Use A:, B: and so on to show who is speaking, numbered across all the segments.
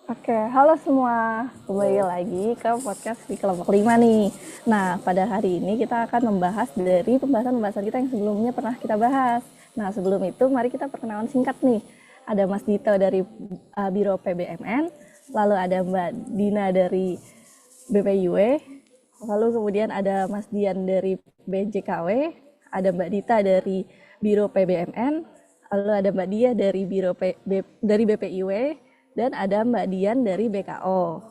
A: Oke, halo semua. Kembali lagi ke podcast di kelompok 5 nih. Nah, pada hari ini kita akan membahas dari pembahasan-pembahasan kita yang sebelumnya pernah kita bahas. Nah, sebelum itu mari kita perkenalan singkat nih. Ada Mas Dito dari Biro PBMN, lalu ada Mbak Dina dari BPIW, lalu kemudian ada Mas Dian dari BJKW, ada Mbak Dita dari Biro PBMN, lalu ada Mbak Dia dari dari BPIW, dan ada Mbak Dian dari BKO.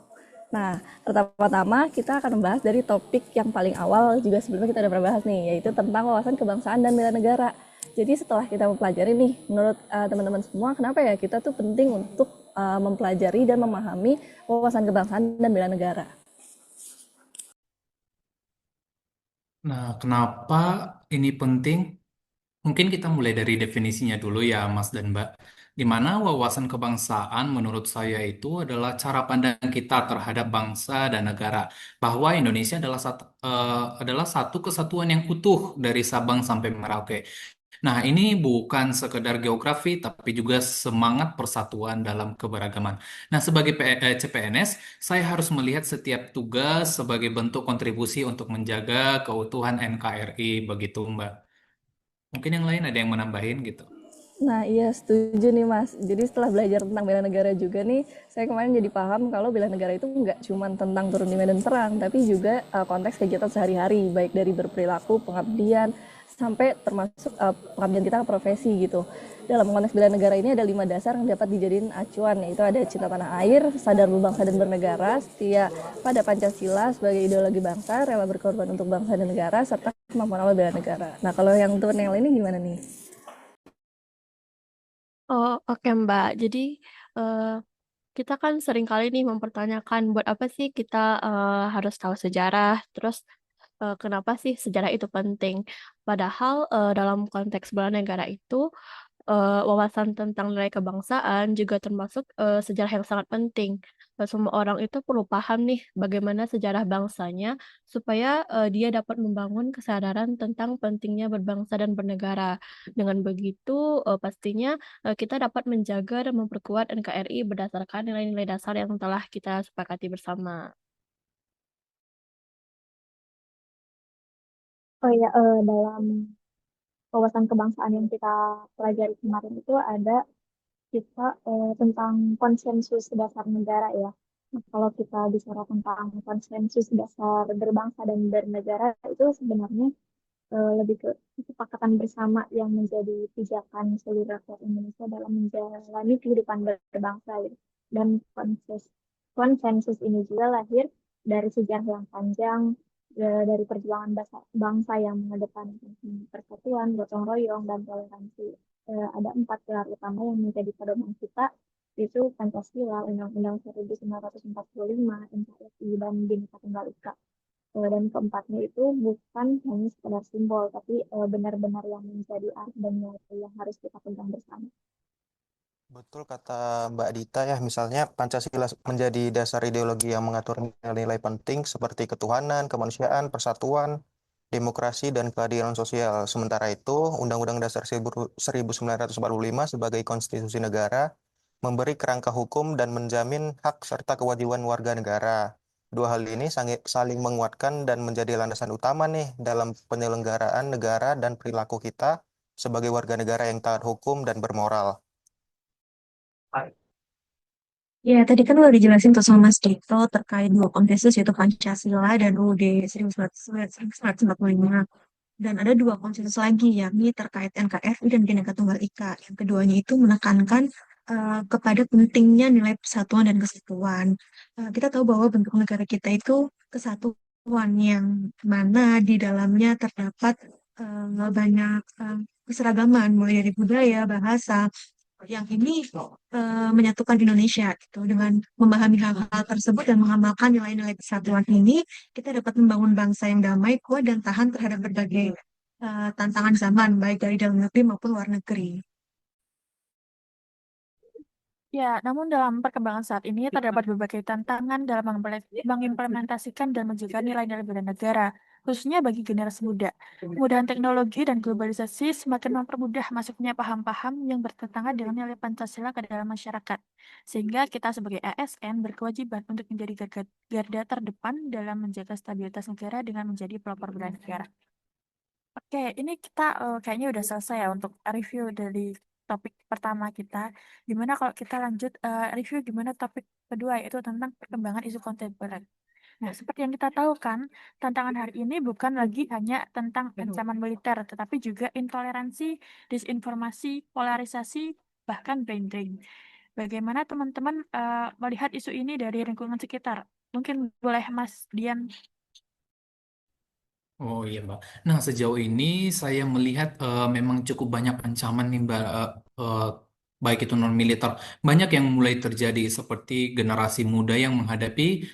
A: Nah, pertama-tama kita akan membahas dari topik yang paling awal juga sebelumnya kita udah pernah bahas nih, yaitu tentang wawasan kebangsaan dan bela negara. Jadi setelah kita mempelajari nih, menurut teman-teman semua, kenapa ya kita tuh penting untuk mempelajari dan memahami wawasan kebangsaan dan bela negara?
B: Nah, kenapa ini penting? Mungkin kita mulai dari definisinya dulu ya, Mas dan Mbak. Di mana wawasan kebangsaan menurut saya itu adalah cara pandang kita terhadap bangsa dan negara. Bahwa Indonesia adalah satu kesatuan yang utuh dari Sabang sampai Merauke. Nah, ini bukan sekedar geografi, tapi juga semangat persatuan dalam keberagaman. Nah, sebagai CPNS, saya harus melihat setiap tugas sebagai bentuk kontribusi untuk menjaga keutuhan NKRI, begitu, Mbak. Mungkin yang lain ada yang menambahin gitu.
A: Nah, iya setuju nih Mas. Jadi setelah belajar tentang bela negara juga nih, saya kemarin jadi paham kalau bela negara itu nggak cuma tentang turun di medan perang, tapi juga konteks kegiatan sehari-hari, baik dari berperilaku, pengabdian, sampai termasuk pengabdian kita ke profesi gitu. Dalam konteks bela negara ini ada 5 dasar yang dapat dijadiin acuan, yaitu ada cinta tanah air, sadar berbangsa dan bernegara, setia pada Pancasila sebagai ideologi bangsa, rela berkorban untuk bangsa dan negara, serta kemampuan awal bela negara. Nah, kalau yang turun yang lain ini gimana nih?
C: Oh, oke Mbak. Jadi eh, kita kan sering kali nih mempertanyakan buat apa sih kita harus tahu sejarah, terus kenapa sih sejarah itu penting? Padahal dalam konteks bela negara itu wawasan tentang nilai kebangsaan juga termasuk sejarah yang sangat penting. Semua orang itu perlu paham nih bagaimana sejarah bangsanya supaya dia dapat membangun kesadaran tentang pentingnya berbangsa dan bernegara. Dengan begitu, pastinya kita dapat menjaga dan memperkuat NKRI berdasarkan nilai-nilai dasar yang telah kita sepakati bersama.
D: Oh iya, dalam wawasan kebangsaan yang kita pelajari kemarin itu ada kita tentang konsensus dasar negara ya. Nah, kalau kita bicara tentang konsensus dasar berbangsa dan bernegara itu sebenarnya lebih ke kesepakatan bersama yang menjadi pijakan seluruh rakyat Indonesia dalam menjalani kehidupan berbangsa gitu. Dan konsensus ini juga lahir dari sejarah yang panjang, dari perjuangan bangsa yang mengedepankan persatuan, gotong royong, dan toleransi. Ada 4 pilar utama yang menjadi pedoman kita, yaitu Pancasila, Undang-Undang 1945, NKRI, dan Bhinneka Tunggal Ika. Dan keempatnya itu bukan hanya sekedar simbol, tapi benar-benar yang menjadi arti dan nilai yang harus kita pegang bersama.
E: Betul kata Mbak Dita ya, misalnya Pancasila menjadi dasar ideologi yang mengatur nilai-nilai penting seperti ketuhanan, kemanusiaan, persatuan, demokrasi, dan keadilan sosial. Sementara itu, Undang-Undang Dasar 1945 sebagai konstitusi negara memberi kerangka hukum dan menjamin hak serta kewajiban warga negara. Dua hal ini saling menguatkan dan menjadi landasan utama nih dalam penyelenggaraan negara dan perilaku kita sebagai warga negara yang taat hukum dan bermoral.
F: Ya, tadi kan udah dijelasin tuh sama Mas Dito terkait dua konsensus yaitu Pancasila dan UUD 1945. Dan ada dua konsensus lagi yakni terkait NKRI dan Bhinneka Tunggal Ika. Yang keduanya itu menekankan kepada pentingnya nilai persatuan dan kesatuan. Kita tahu bahwa bentuk negara kita itu kesatuan yang mana di dalamnya terdapat banyak keseragaman mulai dari budaya, bahasa, yang ini menyatukan Indonesia gitu. Dengan memahami hal-hal tersebut dan mengamalkan nilai-nilai persatuan ini, kita dapat membangun bangsa yang damai, kuat, dan tahan terhadap berbagai tantangan zaman, baik dari dalam negeri maupun luar negeri.
C: Ya, namun dalam perkembangan saat ini terdapat berbagai tantangan dalam mengimplementasikan dan menjaga nilai-nilai bela negara.
G: khususnya bagi generasi muda. Kemudahan teknologi dan globalisasi semakin mempermudah masuknya paham-paham yang bertentangan dengan nilai Pancasila ke dalam masyarakat. Sehingga kita sebagai ASN berkewajiban untuk menjadi garda terdepan dalam menjaga stabilitas negara dengan menjadi pelopor bela negara. Oke, ini kita kayaknya udah selesai ya untuk review dari topik pertama kita. Gimana kalau kita lanjut review gimana topik kedua, yaitu tentang perkembangan isu kontemporer. Nah, seperti yang kita tahu kan, tantangan hari ini bukan lagi hanya tentang ancaman militer, tetapi juga intoleransi, disinformasi, polarisasi, bahkan brain drain. Bagaimana teman-teman melihat isu ini dari lingkungan sekitar? Mungkin boleh Mas Dian.
B: Oh iya Mbak. Nah sejauh ini saya melihat memang cukup banyak ancaman nih Mbak, baik itu non militer. Banyak yang mulai terjadi seperti generasi muda yang menghadapi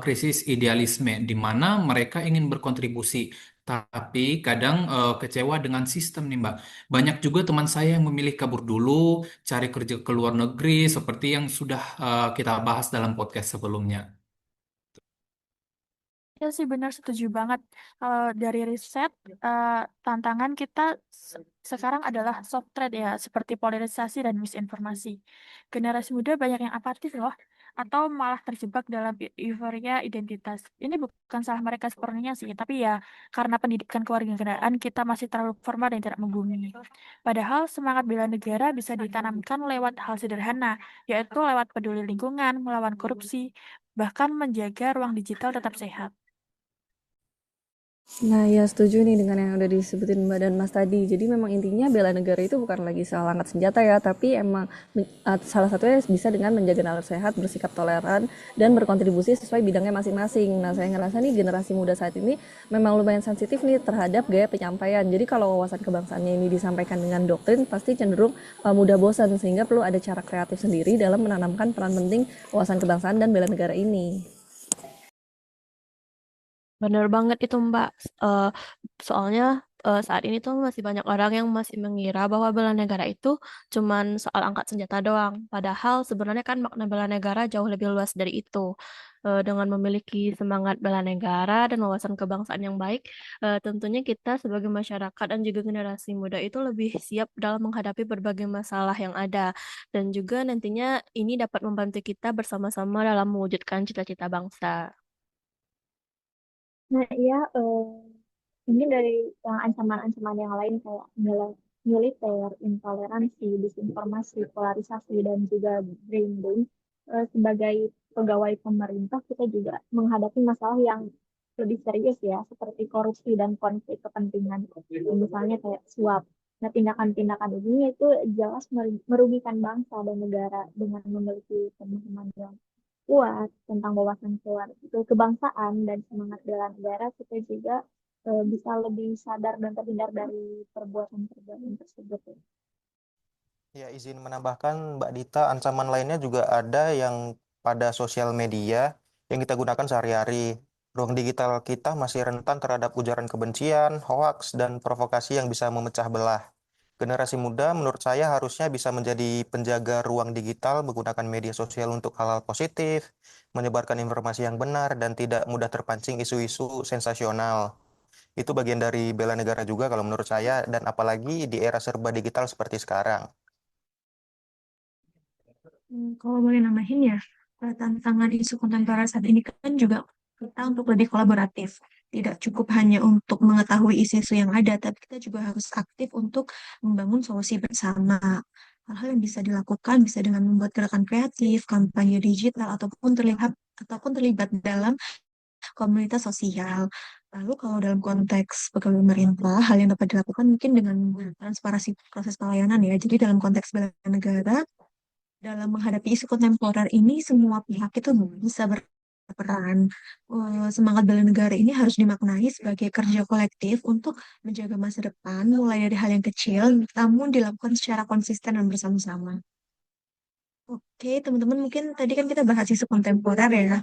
B: krisis idealisme, di mana mereka ingin berkontribusi, tapi kadang kecewa dengan sistem nih Mbak. Banyak juga teman saya yang memilih kabur dulu, cari kerja ke luar negeri, seperti yang sudah kita bahas dalam podcast sebelumnya.
G: Ya sih benar setuju banget. Kalau dari riset, tantangan kita sekarang adalah soft trade ya, seperti polarisasi dan misinformasi. Generasi muda banyak yang apatis loh, atau malah terjebak dalam euforia identitas. Ini bukan salah mereka sepenuhnya sih, tapi ya karena pendidikan kewarganegaraan kita masih terlalu formal dan tidak membumi. Padahal semangat bela negara bisa ditanamkan lewat hal sederhana, yaitu lewat peduli lingkungan, melawan korupsi, bahkan menjaga ruang digital tetap sehat.
A: Nah, ya setuju nih dengan yang udah disebutin Mbak dan Mas tadi. Jadi memang intinya bela negara itu bukan lagi soal angkat senjata ya, tapi emang salah satunya bisa dengan menjaga nalar sehat, bersikap toleran, dan berkontribusi sesuai bidangnya masing-masing. Nah, saya ngerasa nih generasi muda saat ini memang lumayan sensitif nih terhadap gaya penyampaian. Jadi kalau wawasan kebangsaannya ini disampaikan dengan doktrin, pasti cenderung mudah bosan, sehingga perlu ada cara kreatif sendiri dalam menanamkan peran penting wawasan kebangsaan dan bela negara ini.
C: Bener banget itu Mbak. Eh, Soalnya saat ini tuh masih banyak orang yang masih mengira bahwa bela negara itu cuman soal angkat senjata doang. Padahal sebenarnya kan makna bela negara jauh lebih luas dari itu. Dengan memiliki semangat bela negara dan wawasan kebangsaan yang baik, tentunya kita sebagai masyarakat dan juga generasi muda itu lebih siap dalam menghadapi berbagai masalah yang ada. Dan juga nantinya ini dapat membantu kita bersama-sama dalam mewujudkan cita-cita bangsa.
D: Nah, iya, mungkin dari yang ancaman-ancaman yang lain kayak militer, intoleransi, disinformasi, polarisasi, dan juga brain drain, sebagai pegawai pemerintah kita juga menghadapi masalah yang lebih serius ya, seperti korupsi dan konflik kepentingan. Misalnya kayak suap. Nah, tindakan-tindakan ini itu jelas merugikan bangsa dan negara dengan memiliki pemahaman yang kuat tentang wawasan kebangsaan dan semangat bela negara, kita juga bisa lebih sadar dan terhindar dari perbuatan-perbuatan tersebut.
E: Ya, izin menambahkan Mbak Dita, ancaman lainnya juga ada yang pada sosial media yang kita gunakan sehari-hari. Ruang digital kita masih rentan terhadap ujaran kebencian, hoaks, dan provokasi yang bisa memecah belah. Generasi muda menurut saya harusnya bisa menjadi penjaga ruang digital, menggunakan media sosial untuk hal-hal positif, menyebarkan informasi yang benar, dan tidak mudah terpancing isu-isu sensasional. Itu bagian dari bela negara juga kalau menurut saya, dan apalagi di era serba digital seperti sekarang.
F: Kalau boleh nambahin ya, tantangan isu kontemporer saat ini kan juga kita untuk lebih kolaboratif. Tidak cukup hanya untuk mengetahui isu-isu yang ada, tapi kita juga harus aktif untuk membangun solusi bersama. Hal-hal yang bisa dilakukan bisa dengan membuat gerakan kreatif, kampanye digital, ataupun terlibat dalam komunitas sosial. Lalu kalau dalam konteks pegawai pemerintah, hal yang dapat dilakukan mungkin dengan transparansi proses pelayanan ya. Jadi dalam konteks bela negara, dalam menghadapi isu kontemporer ini semua pihak itu bisa berperan. Semangat bela negara ini harus dimaknai sebagai kerja kolektif untuk menjaga masa depan, mulai dari hal yang kecil, namun dilakukan secara konsisten dan bersama-sama. Oke, teman-teman, mungkin tadi kan kita bahas isu kontemporer ya,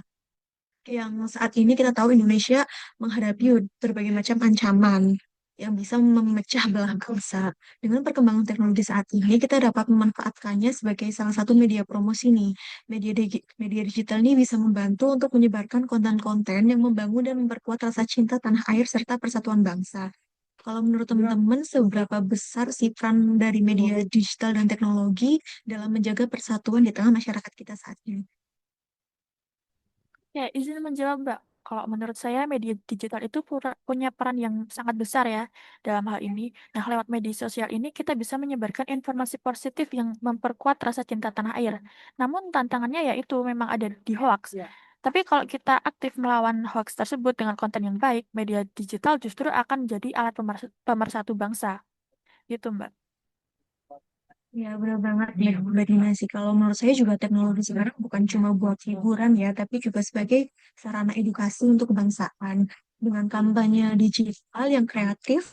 F: yang saat ini kita tahu Indonesia menghadapi berbagai macam ancaman. yang bisa memecah belah bangsa. Dengan perkembangan teknologi saat ini, kita dapat memanfaatkannya sebagai salah satu media promosi nih. Media digital ini bisa membantu untuk menyebarkan konten-konten yang membangun dan memperkuat rasa cinta tanah air serta persatuan bangsa. Kalau menurut teman-teman, seberapa besar sih peran dari media digital dan teknologi dalam menjaga persatuan di tengah masyarakat kita saat ini?
G: Ya, izin menjawab, Mbak. Kalau menurut saya, media digital itu punya peran yang sangat besar ya dalam hal ini. Nah, lewat media sosial ini kita bisa menyebarkan informasi positif yang memperkuat rasa cinta tanah air. Namun tantangannya yaitu memang ada di hoax. Tapi kalau kita aktif melawan hoax tersebut dengan konten yang baik, media digital justru akan menjadi alat pemersatu bangsa. Gitu, Mbak.
F: Ya, benar banget nih, Mbak Dina sih. Kalau menurut saya juga teknologi sekarang bukan cuma buat hiburan ya, tapi juga sebagai sarana edukasi untuk kebangsaan. Dengan kampanye digital yang kreatif,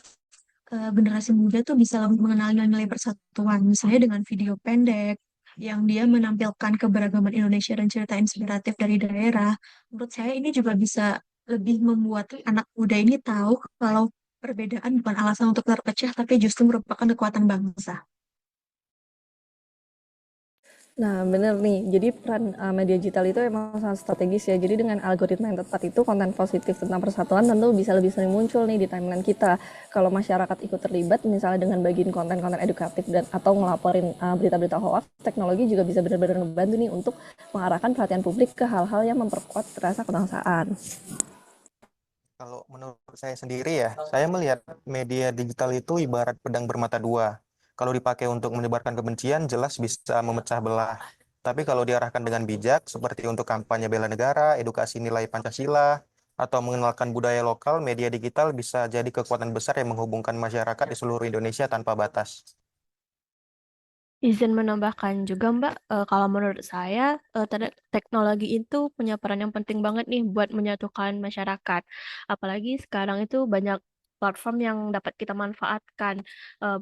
F: generasi muda tuh bisa lebih mengenal nilai persatuan. Misalnya dengan video pendek, yang dia menampilkan keberagaman Indonesia dan cerita inspiratif dari daerah. Menurut saya ini juga bisa lebih membuat anak muda ini tahu kalau perbedaan bukan alasan untuk terpecah, tapi justru merupakan kekuatan bangsa.
A: Nah, bener nih. Jadi peran media digital itu emang sangat strategis ya. Jadi dengan algoritma yang tepat itu konten positif tentang persatuan tentu bisa lebih sering muncul nih di timeline kita. Kalau masyarakat ikut terlibat, misalnya dengan bagian konten-konten edukatif dan atau ngelaporin berita-berita hoax, teknologi juga bisa benar-benar ngebantu nih untuk mengarahkan perhatian publik ke hal-hal yang memperkuat rasa kebangsaan.
E: Kalau menurut saya sendiri ya, saya melihat media digital itu ibarat pedang bermata dua. Kalau dipakai untuk menyebarkan kebencian, jelas bisa memecah belah. Tapi kalau diarahkan dengan bijak, seperti untuk kampanye bela negara, edukasi nilai Pancasila, atau mengenalkan budaya lokal, media digital bisa jadi kekuatan besar yang menghubungkan masyarakat di seluruh Indonesia tanpa batas.
C: Izin menambahkan juga Mbak, kalau menurut saya teknologi itu punya peran yang penting banget nih buat menyatukan masyarakat. Apalagi sekarang itu banyak platform yang dapat kita manfaatkan.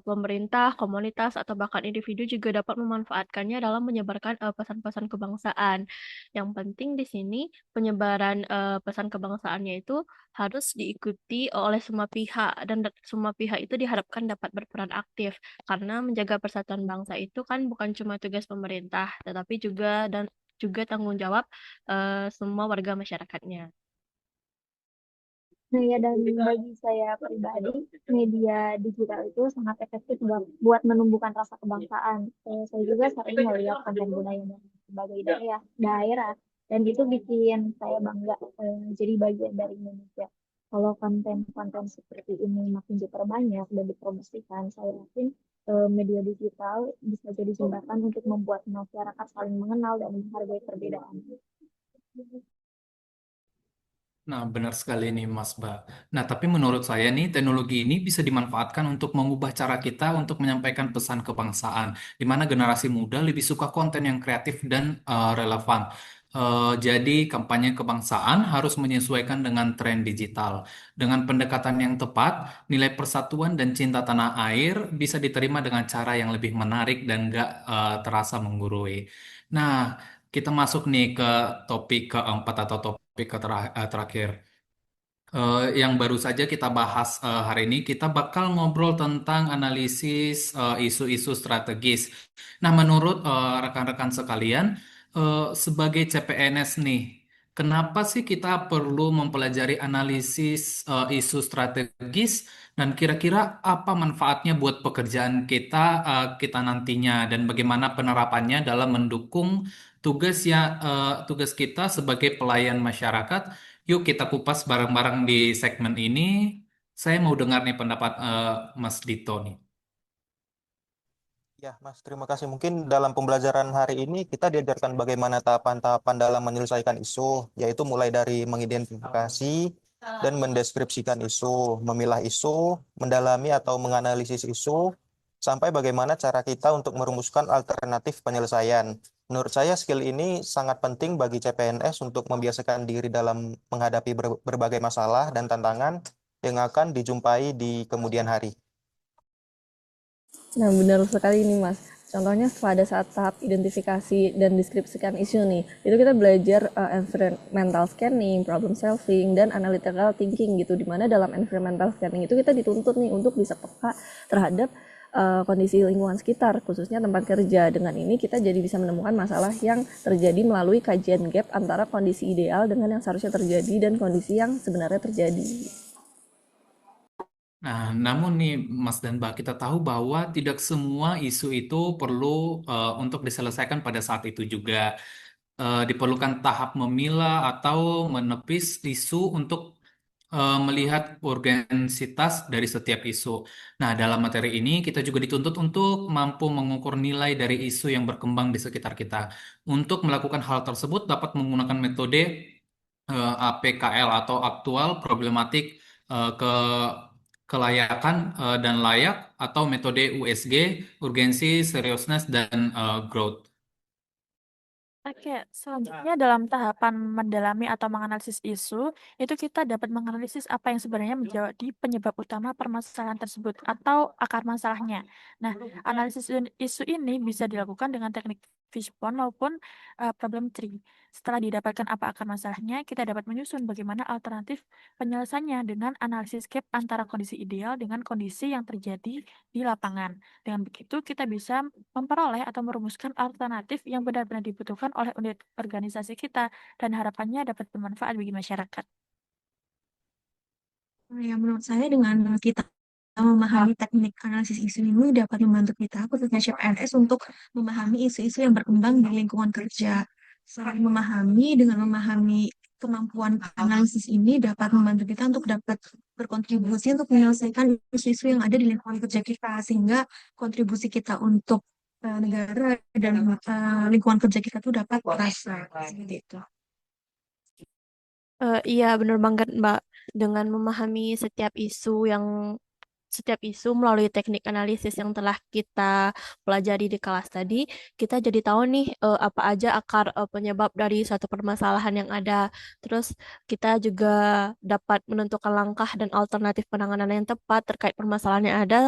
C: Pemerintah, komunitas, atau bahkan individu juga dapat memanfaatkannya dalam menyebarkan pesan-pesan kebangsaan. Yang penting di sini penyebaran pesan kebangsaannya itu harus diikuti oleh semua pihak dan semua pihak itu diharapkan dapat berperan aktif. Karena menjaga persatuan bangsa itu kan bukan cuma tugas pemerintah, tetapi juga tanggung jawab semua warga masyarakatnya.
D: Nah ya, dan bagi saya pribadi, media digital itu sangat efektif buat menumbuhkan rasa kebangsaan. Saya juga sering melihat konten budaya dari berbagai daerah, dan itu bikin saya bangga jadi bagian dari Indonesia. Kalau konten-konten seperti ini makin diperbanyak dan dipromosikan, saya yakin media digital bisa jadi jembatan untuk membuat masyarakat saling mengenal dan menghargai perbedaan.
B: Nah, benar sekali nih Mas Ba. Nah, tapi menurut saya nih teknologi ini bisa dimanfaatkan untuk mengubah cara kita untuk menyampaikan pesan kebangsaan, di mana generasi muda lebih suka konten yang kreatif dan relevan. Jadi, kampanye kebangsaan harus menyesuaikan dengan tren digital. Dengan pendekatan yang tepat, nilai persatuan dan cinta tanah air bisa diterima dengan cara yang lebih menarik dan gak terasa menggurui. Nah, kita masuk nih ke topik keempat atau topik terakhir. Yang baru saja kita bahas hari ini, kita bakal ngobrol tentang analisis isu-isu strategis. Nah, menurut rekan-rekan sekalian, sebagai CPNS nih, kenapa sih kita perlu mempelajari analisis isu strategis dan kira-kira apa manfaatnya buat pekerjaan kita nantinya dan bagaimana penerapannya dalam mendukung tugas kita sebagai pelayan masyarakat. Yuk kita kupas bareng-bareng di segmen ini. Saya mau dengar nih pendapat Mas Dito nih.
E: Ya, Mas, terima kasih. Mungkin dalam pembelajaran hari ini kita diajarkan bagaimana tahapan-tahapan dalam menyelesaikan isu, yaitu mulai dari mengidentifikasi dan mendeskripsikan isu, memilah isu, mendalami atau menganalisis isu, sampai bagaimana cara kita untuk merumuskan alternatif penyelesaian. Menurut saya skill ini sangat penting bagi CPNS untuk membiasakan diri dalam menghadapi berbagai masalah dan tantangan yang akan dijumpai di kemudian hari.
A: Nah, benar sekali nih Mas. Contohnya pada saat tahap identifikasi dan deskripsikan isu nih, itu kita belajar environmental scanning, problem solving, dan analytical thinking gitu, dimana dalam environmental scanning itu kita dituntut nih untuk bisa peka terhadap kondisi lingkungan sekitar, khususnya tempat kerja. Dengan ini kita jadi bisa menemukan masalah yang terjadi melalui kajian gap antara kondisi ideal dengan yang seharusnya terjadi dan kondisi yang sebenarnya terjadi.
B: Nah, namun nih Mas dan Mbak, kita tahu bahwa tidak semua isu itu perlu untuk diselesaikan pada saat itu juga. Diperlukan tahap memilah atau menepis isu untuk melihat urgensitas dari setiap isu. Nah, dalam materi ini kita juga dituntut untuk mampu mengukur nilai dari isu yang berkembang di sekitar kita. Untuk melakukan hal tersebut dapat menggunakan metode APKL atau aktual, problematik, ke kelayakan dan layak, atau metode USG, urgensi, seriousness, dan growth.
G: Oke, selanjutnya dalam tahapan mendalami atau menganalisis isu, itu kita dapat menganalisis apa yang sebenarnya menjadi penyebab utama permasalahan tersebut atau akar masalahnya. Nah, analisis isu ini bisa dilakukan dengan teknik fishbone maupun problem tree. Setelah didapatkan apa akar masalahnya, kita dapat menyusun bagaimana alternatif penyelesaiannya dengan analisis gap antara kondisi ideal dengan kondisi yang terjadi di lapangan. Dengan begitu, kita bisa memperoleh atau merumuskan alternatif yang benar-benar dibutuhkan oleh unit organisasi kita dan harapannya dapat bermanfaat bagi masyarakat.
F: Ya, menurut saya dengan kita memahami teknik analisis isu ini dapat membantu kita, khususnya CPNS, untuk memahami isu-isu yang berkembang di lingkungan kerja. Selain dengan memahami kemampuan analisis ini dapat membantu kita untuk dapat berkontribusi untuk menyelesaikan isu-isu yang ada di lingkungan kerja kita, sehingga kontribusi kita untuk negara dan lingkungan kerja kita tuh dapat terasa seperti itu.
C: Iya, benar banget, Mbak. Dengan memahami setiap isu melalui teknik analisis yang telah kita pelajari di kelas tadi, kita jadi tahu nih apa aja akar penyebab dari suatu permasalahan yang ada. Terus kita juga dapat menentukan langkah dan alternatif penanganan yang tepat terkait permasalahan yang ada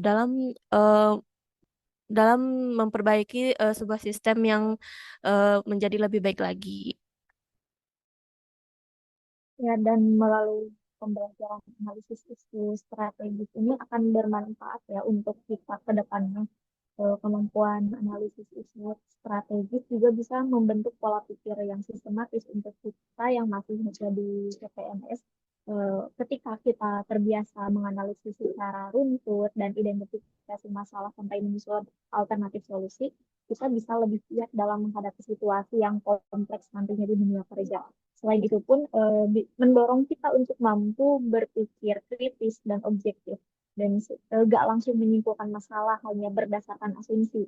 C: dalam eh, dalam memperbaiki sebuah sistem yang menjadi lebih baik lagi.
D: Ya, dan melalui pembelajaran analisis isu strategis ini akan bermanfaat ya untuk kita ke depannya. Kemampuan analisis isu strategis juga bisa membentuk pola pikir yang sistematis untuk kita yang masih menjadi CPNS. Ketika kita terbiasa menganalisis secara runtut dan identifikasi masalah sampai menyusun alternatif solusi, kita bisa lebih siap dalam menghadapi situasi yang kompleks nantinya di dunia kerja. Selain itu pun mendorong kita untuk mampu berpikir kritis dan objektif dan gak langsung menyimpulkan masalah hanya berdasarkan asumsi.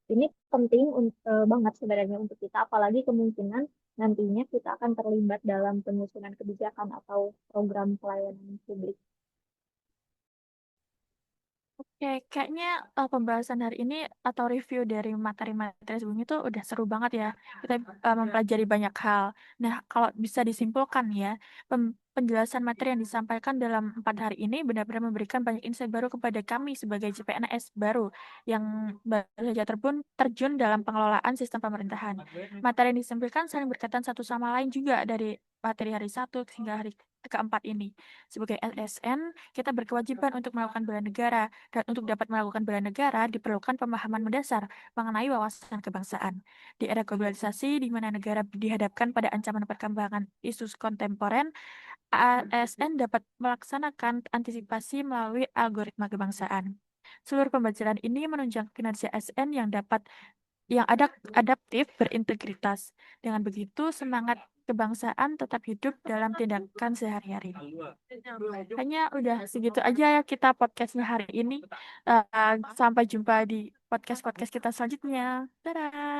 D: Ini penting banget sebenarnya untuk kita, apalagi kemungkinan nantinya kita akan terlibat dalam penyusunan kebijakan atau program pelayanan publik.
G: Oke, kayaknya pembahasan hari ini atau review dari materi-materi sebelumnya itu udah seru banget ya. Kita mempelajari banyak hal. Nah, kalau bisa disimpulkan ya, penjelasan materi yang disampaikan dalam 4 hari ini benar-benar memberikan banyak insight baru kepada kami sebagai CPNS baru yang baru saja terjun dalam pengelolaan sistem pemerintahan. Materi yang disampaikan saling berkaitan satu sama lain juga dari materi hari 1 hingga hari keempat ini. Sebagai ASN, kita berkewajiban untuk melakukan bela negara, dan untuk dapat melakukan bela negara diperlukan pemahaman mendasar mengenai wawasan kebangsaan. Di era globalisasi di mana negara dihadapkan pada ancaman perkembangan isu kontemporer, ASN dapat melaksanakan antisipasi melalui algoritma kebangsaan. Seluruh pembelajaran ini menunjang kinerja ASN yang adaptif, berintegritas. Dengan begitu, semangat kebangsaan tetap hidup dalam tindakan sehari-hari. Hanya udah segitu aja ya kita podcastnya hari ini. Sampai jumpa di podcast-podcast kita selanjutnya. Dadah!